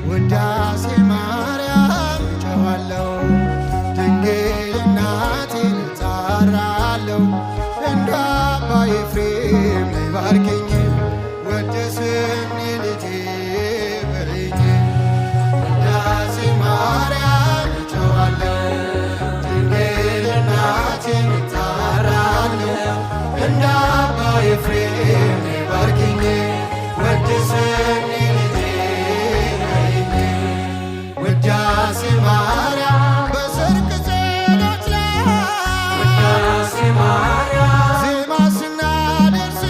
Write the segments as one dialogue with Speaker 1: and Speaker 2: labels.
Speaker 1: ውዳሴ ማርያም ጨዋለሁ ድንግል እናቴን እጣራለሁ እንደ አባ ኤፍሬም ባርኪኝ ወደስኒ ልጄ በይኝ ውዳሴ ማርያም ጨዋለሁ ድንግል እናቴን እጣራለሁ እንደ አባ ኤፍሬም ባርኪኝ ወደስኒ ውዳሴ ማርያም በሰርክ ጸሎት ላይ ውዳሴ ማርያም ዜማ ስናደርስ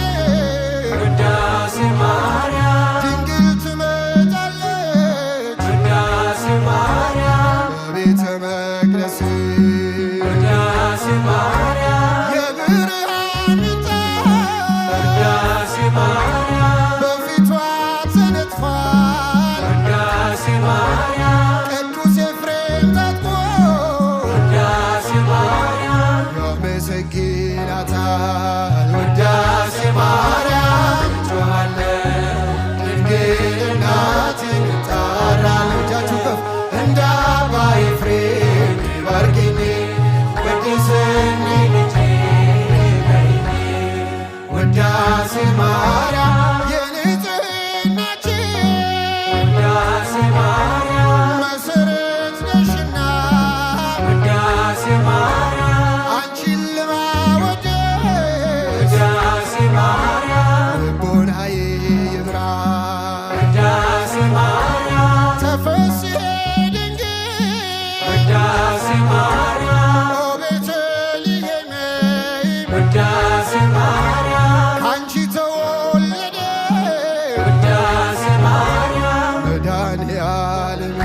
Speaker 1: ውዳሴ ማርያም ድንግል ትመጣለች ውዳሴ ማርያም በቤተ መቅደስ ውዳሴ ማርያም የብርሃን ምንጣፍ ውዳሴ ማርያም በፊቷ ተነጥፏል ውዳሴ ማርያም ያመሰግናታል ውዳሴ ማርያም ጮኻለሁ ድንግል እናቴን እጣራለሁ እጃችሁ ከፍ እንደ አባ ኤፍሬም ባርኪኝ ወድስኒ ልጄ በይኝ ውዳሴ ማርያም የንጽሕናችን ውዳሴ ማርያም መሰረት ነሽና ውዳሴ ማርያም ውዳሴ ማርያም ካንቺ ተወለደ ውዳሴ ማርያም መድኃኔዓለም